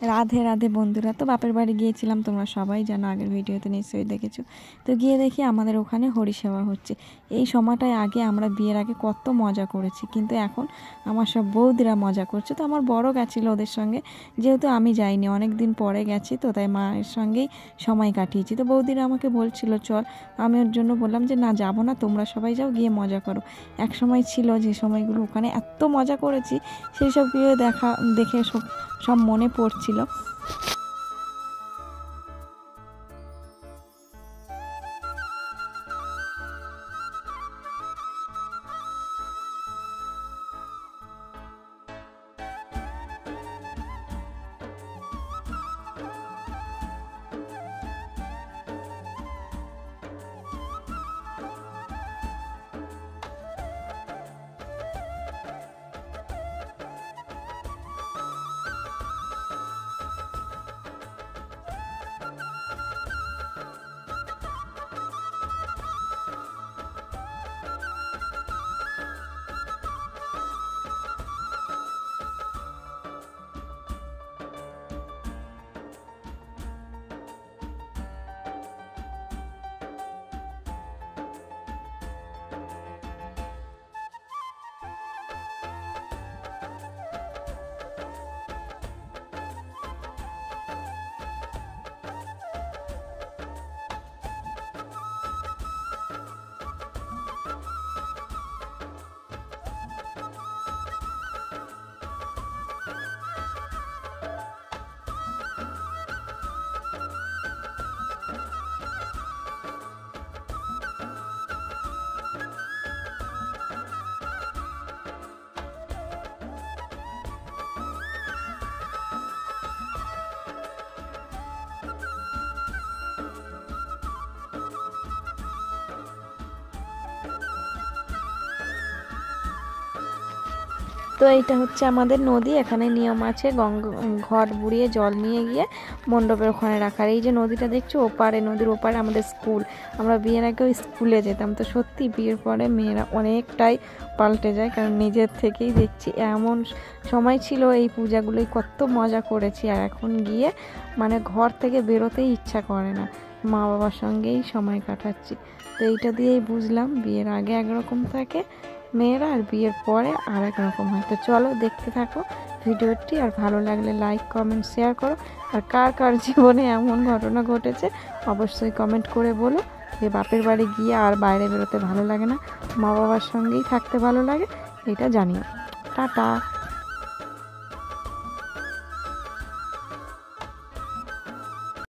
রাধে রাধে বন্ধুরা। তো বাপের বাড়ি গিয়েছিলাম, তোমরা সবাই জানো, আগের ভিডিওতে নিশ্চয়ই দেখেছো। তো গিয়ে দেখি আমাদের ওখানে হরিসেবা হচ্ছে। এই সময়টায় আগে আমরা বিয়ের আগে কত মজা করেছি, কিন্তু এখন আমার সব বৌদিরা মজা করছে। তো আমার বড় গেছিলো ওদের সঙ্গে, যেহেতু আমি যাইনি, অনেক দিন পরে গেছি, তো তাই মায়ের সঙ্গেই সময় কাটিয়েছি। তো বৌদিরা আমাকে বলছিল চল, আমি ওর জন্য বললাম যে না, যাবো না, তোমরা সবাই যাও, গিয়ে মজা করো। এক সময় ছিল যে সময়গুলো ওখানে এত মজা করেছি, সেই সব দেখে সব মনে পড়ছিল। তো এইটা হচ্ছে আমাদের নদী। এখানে নিয়ম আছে ঘট বুড়িয়ে জল নিয়ে গিয়ে মণ্ডপের ওখানে রাখার। এই যে নদীটা দেখছো, ওপারে, নদীর ওপারে আমাদের স্কুল। আমরা বিয়ের আগেও স্কুলে যেতাম। তো সত্যি বিয়ের পরে মেয়েরা অনেকটাই পাল্টে যায়, কারণ নিজের থেকেই দেখছি এমন সময় ছিল এই পূজাগুলোই কত মজা করেছি, আর এখন গিয়ে মানে ঘর থেকে বেরোতেই ইচ্ছা করে না, মা বাবার সঙ্গেই সময় কাটাচ্ছি। তো এইটা দিয়েই বুঝলাম বিয়ের আগে একরকম থাকে মেয়েরা, আর বিয়ের পরে আর এক রকম হয়। তো চলো দেখতে থাকো ভিডিওটি, আর ভালো লাগলে লাইক কমেন্ট শেয়ার করো। আর কার কার জীবনে এমন ঘটনা ঘটেছে অবশ্যই কমেন্ট করে বলো, যে বাপের বাড়ি গিয়ে আর বাইরে বেরোতে ভালো লাগে না, মা বাবার সঙ্গেই থাকতে ভালো লাগে, এটা জানিও। টাটা।